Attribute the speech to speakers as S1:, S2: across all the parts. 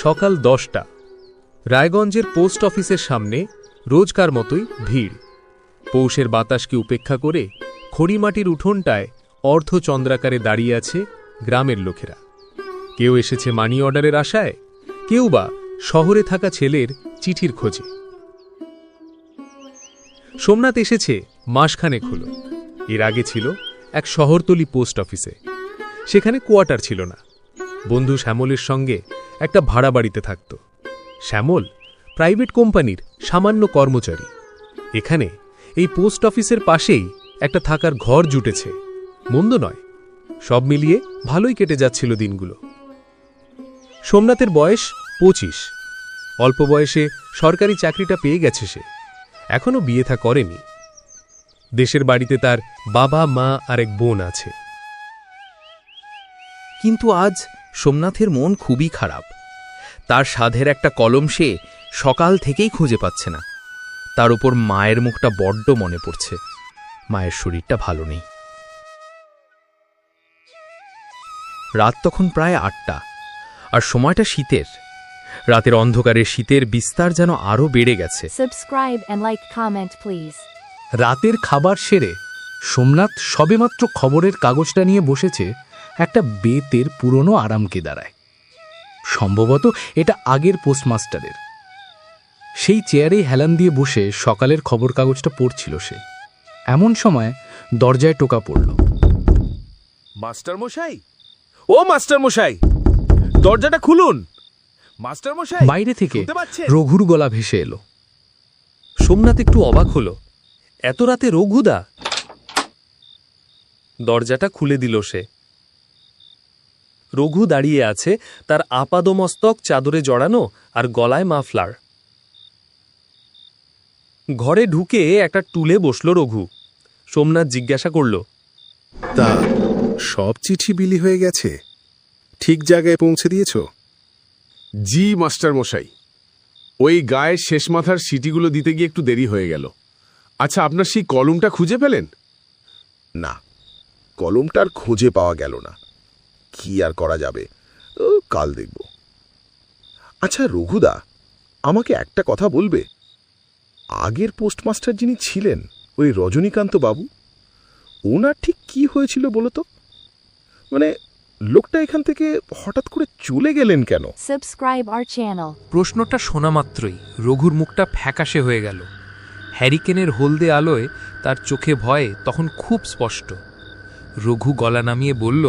S1: সকাল 10টা। রায়গঞ্জের পোস্ট অফিসের সামনে রোজকার মতোই ভিড়। পৌষের বাতাসকে উপেক্ষা করে খড়িমাটির উঠোনটায় অর্ধচন্দ্রাকারে দাঁড়িয়ে আছে গ্রামের লোকেরা। কেউ এসেছে মানি অর্ডারের আশায়, কেউ বা শহরে থাকা ছেলের চিঠির খোঁজে। সোমনাথ এসেছে মাসখানেক হলো। এর আগে ছিল এক শহরতলি পোস্ট অফিসে। সেখানে কোয়ার্টার ছিল না। বন্ধু শ্যামলের সঙ্গে একটা ভাড়া বাড়িতে থাকত। শ্যামল প্রাইভেট কোম্পানির সামান্য কর্মচারী। এখানে এই পোস্ট অফিসের পাশেই একটা থাকার ঘর জুটেছে। মন্দ নয়, সব মিলিয়ে ভালোই কেটে যাচ্ছিল দিনগুলো। সোমনাথের বয়স 25। অল্প বয়সে সরকারি চাকরিটা পেয়ে গেছে সে। এখনও বিয়ে থা করেনি। দেশের বাড়িতে তার বাবা মা আর এক বোন আছে।
S2: কিন্তু আজ সোমনাথের মন খুবই খারাপ। তার সাধের একটা কলম সে সকাল থেকেই খুঁজে পাচ্ছে না। তার উপর মায়ের মুখটা বড্ড মনে পড়ছে। মায়ের শরীরটা ভালো নেই। রাত তখন প্রায় 8টা, আর সময়টা শীতের। রাতের অন্ধকারে শীতের বিস্তার যেন আরও বেড়ে গেছে।
S3: Subscribe and like, comment please.
S4: রাতের খাবার সেরে সোমনাথ সবেমাত্র খবরের কাগজটা নিয়ে বসেছে একটা বেতের পুরনো আরামকে দাঁড়ায়। সম্ভবত এটা আগের পোস্টমাস্টারের। সেই চেয়ারেই হেলান দিয়ে বসে সকালের খবর কাগজটা পড়ছিল সে। এমন সময় দরজায় টোকা পড়ল।
S5: মাস্টার মশাই, ও মাস্টার মশাই, দরজাটা খুলুন। মাস্টার মশাই,
S4: বাইরে থেকে
S5: শুনতে পাচ্ছেন?
S4: রঘুর গলা ভেসে এলো।
S1: সোমনাথ একটু অবাক হল। এত রাতে রঘুদা? দরজাটা খুলে দিল সে। রঘু দাঁড়িয়ে আছে, তার আপাদমস্তক চাদরে জড়ানো আর গলায় মাফলার। ঘরে ঢুকে একটা টুলে বসল রঘু। সোমনাথ জিজ্ঞাসা করল,
S6: তা সব চিঠি বিলি হয়ে গেছে? ঠিক জায়গায় পৌঁছে দিয়েছ?
S5: জি মাস্টার মশাই, ওই গায়ের শেষ মাথার সিটিগুলো দিতে গিয়ে একটু দেরি হয়ে গেল। আচ্ছা, আপনার সেই কলমটা খুঁজে পেলেন?
S6: না, কলমটার খুঁজে পাওয়া গেল না। কি আর করা যাবে, কাল দেখব। আচ্ছা রঘুদা, আমাকে একটা কথা বলবে? আগের পোস্টমাস্টার যিনি ছিলেন, ওই রজনীকান্ত বাবু, ওনার ঠিক কি হয়েছিল বলো তো? মানে লোকটা এখান থেকে হঠাৎ করে চলে গেলেন কেন?
S3: Subscribe our channel.
S1: প্রশ্নটা শোনা মাত্রই রঘুর মুখটা ফ্যাকাশে হয়ে গেল। হ্যারিকেনের হলদে আলোয় তার চোখে ভয় তখন খুব স্পষ্ট। রঘু গলা নামিয়ে বলল,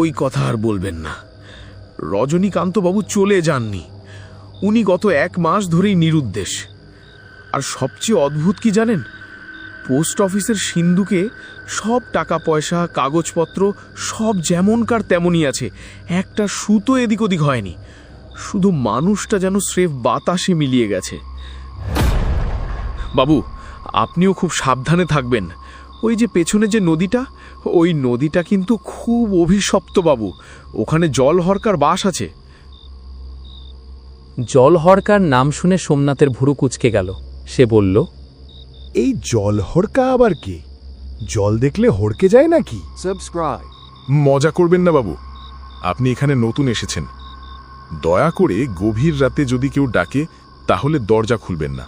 S5: ওই কথা আর বলবেন না। রজনীকান্তবাবু চলে যাননি। উনি গত 1 মাস ধরেই নিরুদ্দেশ। আর সবচেয়ে অদ্ভুত কি জানেন? পোস্ট অফিসের সিন্ধুকে সব টাকা পয়সা কাগজপত্র সব যেমনকার তেমনই আছে। একটা সুতো এদিক ওদিক হয়নি। শুধু মানুষটা যেন স্রেফ বাতাসে মিলিয়ে গেছে। বাবু, আপনিও খুব সাবধানে থাকবেন। ওই যে পেছনে যে নদীটা, ওই নদীটা কিন্তু খুব অভিশপ্ত বাবু। ওখানে জলহরকার বাস আছে।
S2: জলহরকার নাম শুনে সোমনাথের ভুরু কুঁচকে গেল। সে বলল,
S7: এই জল হড়কা আবার কি? জল দেখলে হড়কে যায় নাকি?
S6: মজা করবেন না বাবু, আপনি এখানে নতুন এসেছেন। দয়া করে গভীর রাতে যদি কেউ ডাকে তাহলে দরজা খুলবেন না।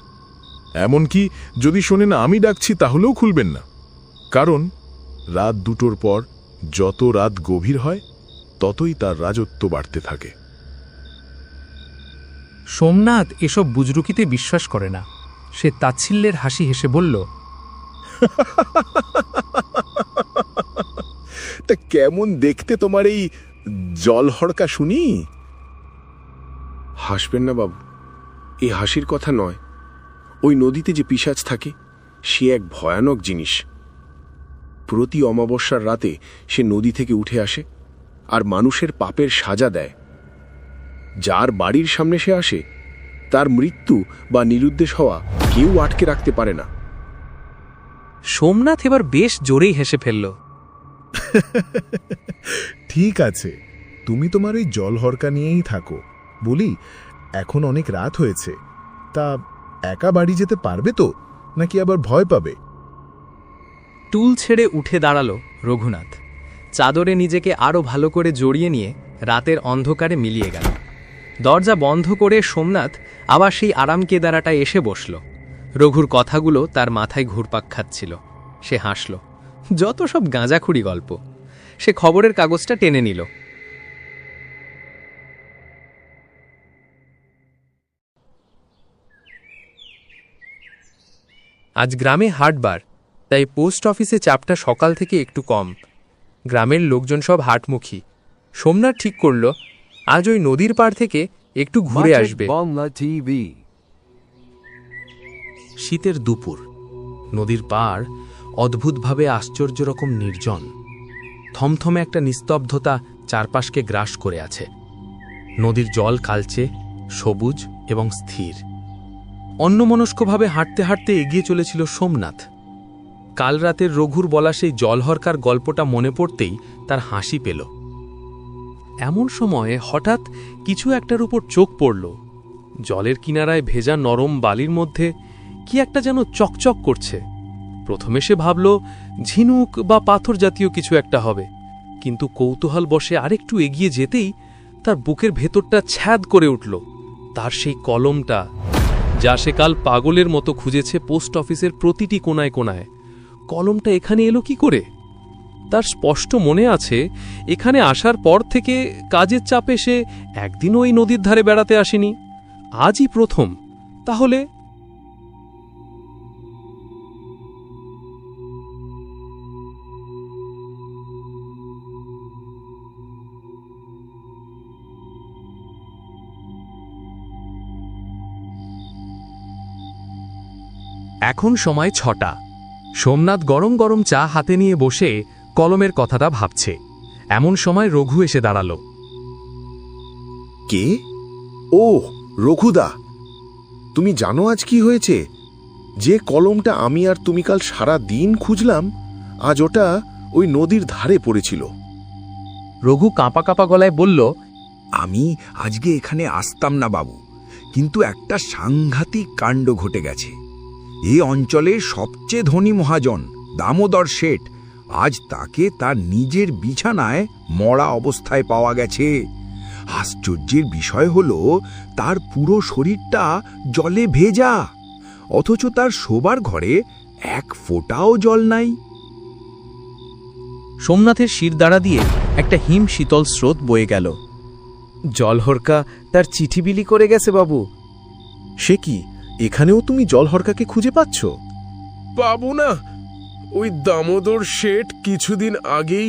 S6: এমনকি যদি শোনেন আমি ডাকছি তাহলেও খুলবেন না। কারণ রাত 2টোর পর যত রাত গভীর হয় ততই তার রাজত্ব বাড়তে থাকে।
S4: সোমনাথ এসব বুজরুকিতে বিশ্বাস করে না। সে তাচ্ছিল্যের হাসি হেসে বলল,
S6: তা কেমন দেখতে তোমার এই জল হড়কা শুনি?
S8: হাসবেন না বাবু, এই হাসির কথা নয়। ওই নদীতে যে পিশাচ থাকে, সে এক ভয়ানক জিনিস। প্রতি অমাবস্যার রাতে সে নদী থেকে উঠে আসে আর মানুষের পাপের সাজা দেয়। যার বাড়ির সামনে সে আসে, তার মৃত্যু বা নিরুদ্দেশ হওয়া কেউ আটকে রাখতে পারে না।
S1: সোমনাথ এবার বেশ জোরেই হেসে ফেলল।
S7: ঠিক আছে, তুমি তোমার ওই জল হড়কা নিয়েই থাকো। বলি, এখন অনেক রাত হয়েছে, তা একা বাড়ি যেতে পারবে তো, নাকি আবার ভয় পাবে?
S2: টুল ছেড়ে উঠে দাঁড়ালো রঘুনাথ। চাদরে নিজেকে আরও ভালো করে জড়িয়ে নিয়ে রাতের অন্ধকারে মিলিয়ে গেল। দরজা বন্ধ করে সোমনাথ আবার সেই আরাম কেদারাটায় এসে বসল। রঘুর কথাগুলো তার মাথায় ঘুরপাক খাচ্ছিল। সে হাসল। যত সব গাঁজাখুরি গল্প। সে খবরের কাগজটা টেনে নিল।
S1: আজ গ্রামে হাটবার, তাই পোস্ট অফিসে চাপটা সকাল থেকে একটু কম। গ্রামের লোকজন সব হাটমুখী। সোমনাথ ঠিক করল আজ ওই নদীর পাড় থেকে একটু ঘুরে আসবে।
S4: শীতের দুপুর, নদীর পাড় অদ্ভুতভাবে আশ্চর্য রকম নির্জন। থমথমে একটা নিস্তব্ধতা চারপাশকে গ্রাস করে আছে। নদীর জল কালচে, সবুজ এবং স্থির। অন্যমনস্কভাবে হাঁটতে হাঁটতে এগিয়ে চলেছিল সোমনাথ। কাল রাতের রঘুর বলা সেই জলহরকার গল্পটা মনে পড়তেই তার হাসি পেল। এমন সময়ে হঠাৎ কিছু একটার উপর চোখ পড়ল। জলের কিনারায় ভেজা নরম বালির মধ্যে কি একটা যেন চকচক করছে। প্রথমে সে ভাবল ঝিনুক বা পাথর জাতীয় কিছু একটা হবে, কিন্তু কৌতূহল বশে আরেকটু এগিয়ে যেতেই তার বুকের ভেতরটা ছ্যাদ করে উঠল। তার সেই কলমটা, যা সে কাল পাগলের মতো খুঁজেছে পোস্ট অফিসের প্রতিটি কোনায় কোনায়। কলমটা এখানে এলো কি করে? তার স্পষ্ট মনে আছে এখানে আসার পর থেকে কাজের চাপে সে একদিনও এই নদীর ধারে বেড়াতে আসেনি। আজই প্রথম। তাহলে
S1: এখন সময় 6টা। সোমনাথ গরম গরম চা হাতে নিয়ে বসে কলমের কথাটা ভাবছে। এমন সময় রঘু এসে দাঁড়াল।
S6: কে? ও রঘুদা, তুমি জানো আজ কি হয়েছে? যে কলমটা আমি আর তুমি কাল সারা দিন খুঁজলাম, আজ ওটা ওই নদীর ধারে পড়েছিল।
S2: রঘু কাঁপা কাঁপা গলায় বলল,
S9: আমি আজকে এখানে আসতাম না বাবু, কিন্তু একটা সাংঘাতিক কাণ্ড ঘটে গেছে। এই অঞ্চলের সবচেয়ে ধনী মহাজন দামোদর শেঠ, আজ তাকে তার নিজের বিছানায় মরা অবস্থায় পাওয়া গেছে। আশ্চর্যের বিষয় হল তার পুরো শরীরটা জলে ভেজা, অথচ তার শোবার ঘরে এক ফোঁটাও জল নাই।
S2: সোমনাথের শিরদাঁড়া দিয়ে একটা হিম শীতল স্রোত বয়ে গেল।
S5: জলহরকা তার চিঠি বিলি করে গেছে বাবু।
S7: সে কি, এখানেও তুমি জলহরকাকে খুঁজে পাচ্ছ?
S8: পাবো না? ওই দামোদর শেঠ কিছুদিন আগেই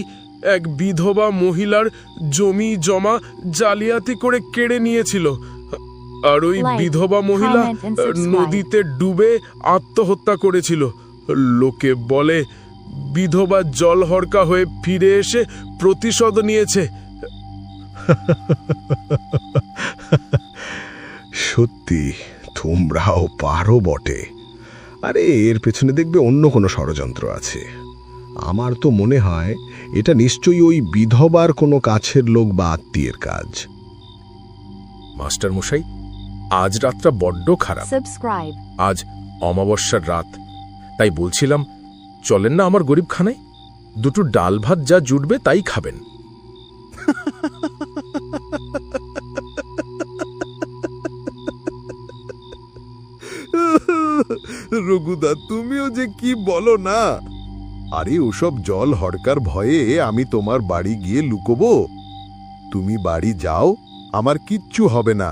S8: এক বিধবা মহিলার জমি জমা জালিয়াতি করে কেড়ে নিয়েছিল, আর ওই
S3: Like,
S8: বিধবা মহিলা
S3: comment and subscribe.
S8: নদীতে ডুবে আত্মহত্যা করেছিল। লোকে বলে বিধবা জলহরকা হয়ে ফিরে এসে প্রতিশোধ নিয়েছে।
S6: সত্যি তোমরাও পারো বটে। আরে এর পেছনে দেখবে অন্য কোনো ষড়যন্ত্র আছে। আমার তো মনে হয় এটা নিশ্চয়ই ওই বিধবার কোনো কাছের লোক বা আত্মীয়ের কাজ।
S8: মাস্টার মশাই, আজ রাতটা বড্ড খারাপ।
S3: Subscribe.
S8: আজ অমাবস্যার রাত, তাই বলছিলাম চলেন না আমার গরিবখানায়, দুটো ডাল ভাত যা জুটবে তাই খাবেন।
S6: রঘুদা, তুমিও যে কি বলো না। আরে ওসব জল হড়কার ভয়ে আমি তোমার বাড়ি গিয়ে লুকোবো? তুমি বাড়ি যাও, আমার কিচ্ছু হবে না।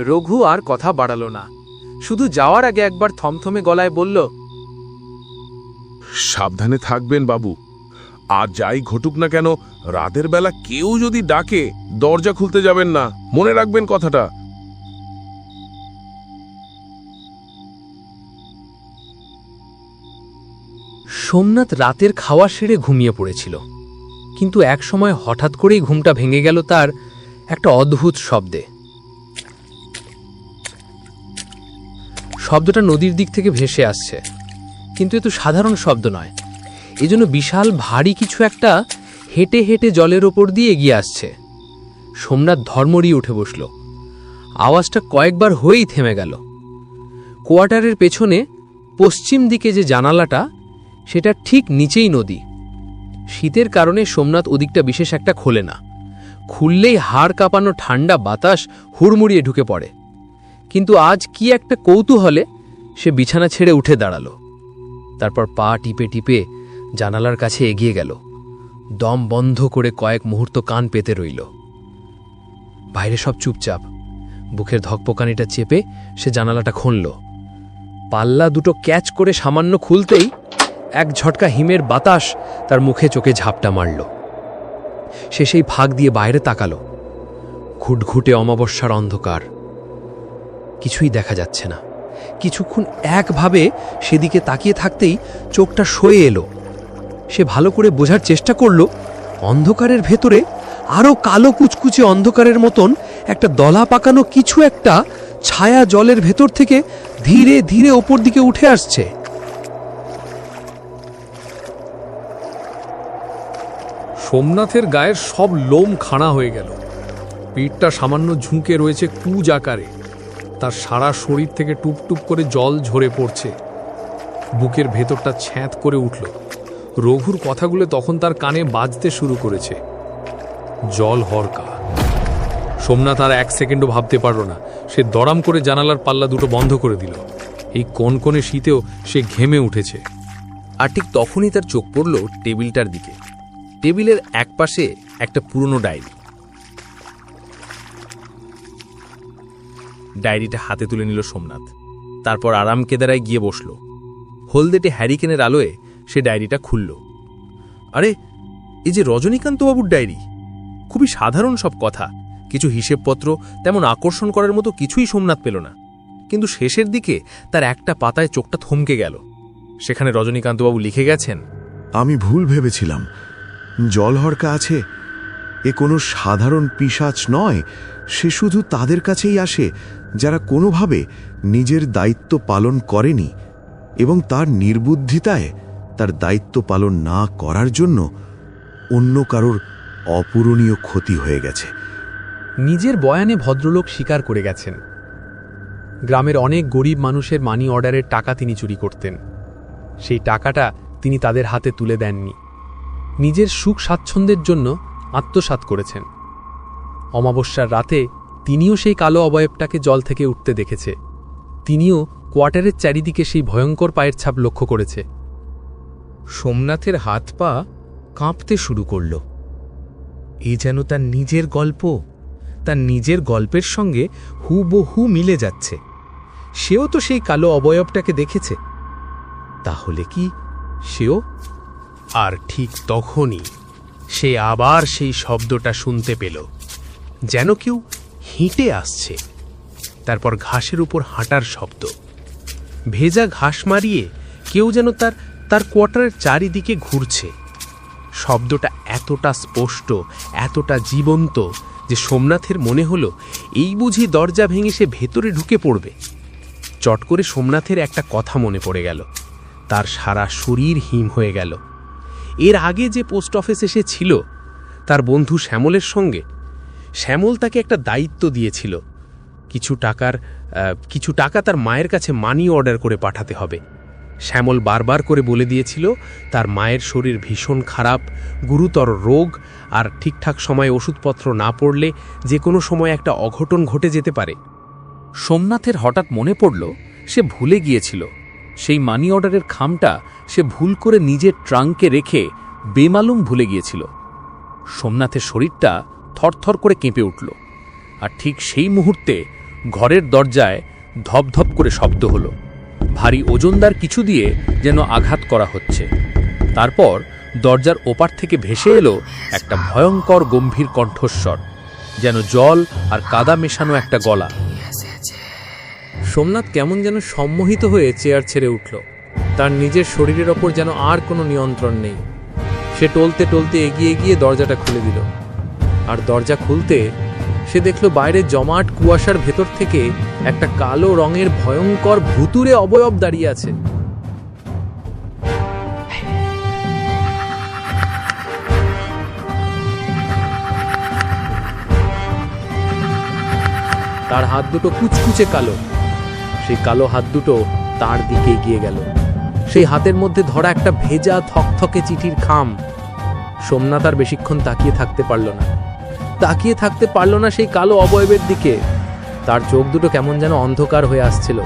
S1: রঘু আর কথা বাড়াল না, শুধু যাওয়ার আগে একবার থমথমে গলায় বলল,
S8: সাবধানে থাকবেন বাবু। আর যাই ঘটুক না কেন, রাতের বেলা কেউ যদি ডাকে দরজা খুলতে যাবেন না, মনে রাখবেন কথাটা।
S2: সোমনাথ রাতের খাওয়া সেরে ঘুমিয়ে পড়েছিল, কিন্তু এক সময় হঠাৎ করেই ঘুমটা ভেঙে গেল তার একটা অদ্ভুত শব্দে। শব্দটা নদীর দিক থেকে ভেসে আসছে, কিন্তু এ তো সাধারণ শব্দ নয়। এজন্য বিশাল ভারী কিছু একটা হেঁটে হেঁটে জলের ওপর দিয়ে এগিয়ে আসছে। সোমনাথ ধর্মড়িয়ে উঠে বসল। আওয়াজটা কয়েকবার হয়েই থেমে গেল। কোয়ার্টারের পেছনে পশ্চিম দিকে যে জানালাটা, সেটা ঠিক নিচেই নদী। শীতের কারণে সোমনাথ ওদিকটা বিশেষ একটা খোলে না। খুললেই হাড় কাঁপানো ঠান্ডা বাতাস হুড়মুড়িয়ে ঢুকে পড়ে। কিন্তু আজ কি একটা কৌতূহলে সে বিছানা ছেড়ে উঠে দাঁড়ালো। তারপর পা টিপে টিপে জানালার কাছে এগিয়ে গেল। দম বন্ধ করে কয়েক মুহূর্ত কান পেতে রইল। বাইরে সব চুপচাপ। বুকের ধকপকানিটা চেপে সে জানালাটা খুলল। পাল্লা দুটো ক্যাচ করে সামান্য খুলতেই এক ঝটকা হিমের বাতাস তার মুখে চোখে ঝাপটা মারল। সে সেই ফাঁক দিয়ে বাইরে তাকালো। ঘুটঘুটে অমাবস্যার অন্ধকার, কিছুই দেখা যাচ্ছে না। কিছুক্ষণ একভাবে সেদিকে তাকিয়ে থাকতেই চোখটা সয়ে এলো। সে ভালো করে বোঝার চেষ্টা করল, অন্ধকারের ভেতরে আরও কালো কুচকুচে অন্ধকারের মতন একটা দলা পাকানো কিছু একটা ছায়া জলের ভেতর থেকে ধীরে ধীরে ওপর দিকে উঠে আসছে।
S1: সোমনাথের গায়ের সব লোম খাড়া হয়ে গেল। পিঠটা সামান্য ঝুঁকে রয়েছে কুজ আকারে। তার সারা শরীর থেকে টুপটুপ করে জল ঝরে পড়ছে। বুকের ভেতরটা ছ্যাঁত করে উঠল। রঘুর কথাগুলো তখন তার কানে বাজতে শুরু করেছে। জল হরকা। সোমনাথ আর এক সেকেন্ডও ভাবতে পারল না। সে দড়াম করে জানালার পাল্লা দুটো বন্ধ করে দিল। এই কনকনে শীতেও সে ঘেমে উঠেছে।
S2: আর ঠিক তখনই তার চোখ পড়ল টেবিলটার দিকে। টেবিলের একপাশে একটা পুরনো ডায়েরি। ডায়েরিটা হাতে তুলে নিল সোমনাথ। তারপর আরাম কেদারায় গিয়ে বসল। হলদেটে হ্যারিকেনের আলোয় সে ডায়েরিটা খুলল। আরে, এই যে রজনীকান্তবাবুর ডায়েরি। খুবই সাধারণ সব কথা, কিছু হিসেবপত্র, তেমন আকর্ষণ করার মতো কিছুই সোমনাথ পেল না। কিন্তু শেষের দিকে তার একটা পাতায় চোখটা থমকে গেল। সেখানে রজনীকান্তবাবু লিখে গেছেন,
S6: আমি ভুল ভেবেছিলাম। জলহরকা আছে, এ কোনো সাধারণ পিশাচ নয়। সে শুধু তাদের কাছেই আসে যারা কোনোভাবে নিজের দায়িত্ব পালন করেনি এবং তার নির্বুদ্ধিতায় তার দায়িত্ব পালন না করার জন্য অন্য কারোর অপূরণীয় ক্ষতি হয়ে গেছে।
S1: নিজের বয়ানে ভদ্রলোক স্বীকার করে গেছেন, গ্রামের অনেক গরিব মানুষের মানি অর্ডারের টাকা তিনি চুরি করতেন। সেই টাকাটা তিনি তাদের হাতে তুলে দেননি, নিজের সুখ স্বাচ্ছন্দ্যের জন্য আত্মসাৎ করেছেন। অমাবস্যার রাতে তিনিও সেই কালো অবয়বটাকে জল থেকে উঠতে দেখেছে। তিনিও কোয়ার্টারের চারিদিকে সেই ভয়ঙ্কর পায়ের ছাপ লক্ষ্য করেছে।
S4: সোমনাথের হাত পা কাঁপতে শুরু করল। এ যেন তার নিজের গল্প, তার নিজের গল্পের সঙ্গে হুবহু মিলে যাচ্ছে। সেও তো সেই কালো অবয়বটাকে দেখেছে। তাহলে কি সেও?
S1: আর ঠিক তখনই সে আবার সেই শব্দটা শুনতে পেল, যেন কেউ হেঁটে আসছে। তারপর ঘাসের উপর হাঁটার শব্দ। ভেজা ঘাস মারিয়ে কেউ যেন তার কোয়ার্টারের চারিদিকে ঘুরছে। শব্দটা এতটা স্পষ্ট, এতটা জীবন্ত যে সোমনাথের মনে হলো এই বুঝি দরজা ভেঙে সে ভেতরে ঢুকে পড়বে। চট করে সোমনাথের একটা কথা মনে পড়ে গেল। তার সারা শরীর হিম হয়ে গেল। এর আগে যে পোস্ট অফিসে সে ছিল তার বন্ধু শ্যামলের সঙ্গে, শ্যামল তাকে একটা দায়িত্ব দিয়েছিল। কিছু টাকা তার মায়ের কাছে মানি অর্ডার করে পাঠাতে হবে। শ্যামল বারবার করে বলে দিয়েছিল তার মায়ের শরীর ভীষণ খারাপ, গুরুতর রোগ, আর ঠিকঠাক সময়ে ওষুধপত্র না পড়লে যে কোনো সময় একটা অঘটন ঘটে যেতে পারে।
S2: সোমনাথের হঠাৎ মনে পড়ল সে ভুলে গিয়েছিল। সেই মানি অর্ডারের খামটা সে ভুল করে নিজের ট্রাঙ্কে রেখে বেমালুম ভুলে গিয়েছিল। সোমনাথের শরীরটা থরথর করে কেঁপে উঠল। আর ঠিক সেই মুহূর্তে ঘরের দরজায় ধপধপ করে শব্দ হলো। ভারী ওজনদার কিছু দিয়ে যেন আঘাত করা হচ্ছে। তারপর দরজার ওপার থেকে ভেসে এলো একটা ভয়ঙ্কর গম্ভীর কণ্ঠস্বর, যেন জল আর কাদা মেশানো একটা গলা।
S1: সোমনাথ কেমন যেন সম্মোহিত হয়ে চেয়ার ছেড়ে উঠল। তার নিজের শরীরের ওপর যেন আর কোনো নিয়ন্ত্রণ নেই। সে টলতে টলতে এগিয়ে গিয়ে দরজাটা খুলে দিল। আর দরজা খুলতে সে দেখল বাইরে জমাট কুয়াশার ভেতর থেকে একটা কালো রঙের ভয়ঙ্কর ভুতুড়ে অবয়ব দাঁড়িয়ে আছে। তার হাত দুটো কুচকুচে কালো। সেই কালো হাত দুটো তার দিকে এগিয়ে গেল। সেই হাতের মধ্যে ধরা একটা ভেজা থকথকে চিঠির খাম। সোমনাথ আর বেশিক্ষণ তাকিয়ে থাকতে পারল না।
S2: তাকিয়ে থাকতে পারল না সেই কালো অবয়বের দিকে। তার চোখ দুটো কেমন যেন অন্ধকার হয়ে আসছিল,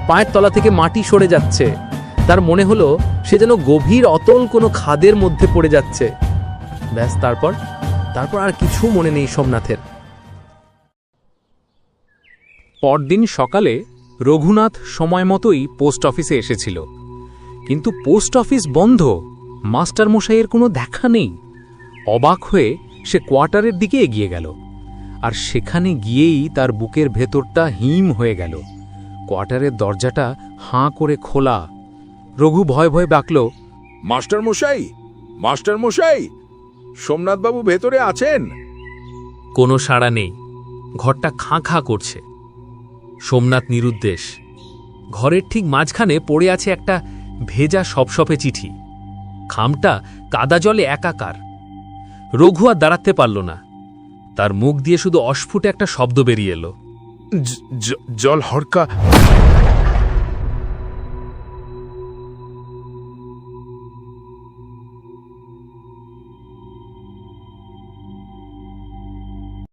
S2: পায়ের তলা থেকে মাটি সরে যাচ্ছে। তার মনে হলো সে যেন গভীর অতল কোনো খাদের মধ্যে পড়ে যাচ্ছে। ব্যাস, তারপর আর কিছু মনে নেই সোমনাথের।
S1: পরদিন সকালে রঘুনাথ সময় মতোই পোস্ট অফিসে এসেছিল, কিন্তু পোস্ট অফিস বন্ধ, মাস্টারমশাইয়ের কোনো দেখা নেই। অবাক হয়ে সে কোয়ার্টারের দিকে এগিয়ে গেল, আর সেখানে গিয়েই তার বুকের ভেতরটা হিম হয়ে গেল। কোয়ার্টারের দরজাটা হাঁ করে খোলা। রঘু ভয় ভয়ে ডাকল,
S9: মাস্টার মশাই, মাস্টার মশাই, সোমনাথবাবু ভেতরে আছেন?
S1: কোনো সাড়া নেই, ঘরটা খাঁ খাঁ করছে। সোমনাথ নিরুদ্দেশ। ঘরের ঠিক মাঝখানে পড়ে আছে একটা ভেজা সপসপে চিঠি, খামটা কাদা জলে একাকার। রঘু আর দাঁড়াতে পারল না, তার মুখ দিয়ে শুধু অস্ফুট একটা শব্দ বেরিয়ে এলো,
S5: জল হরকা।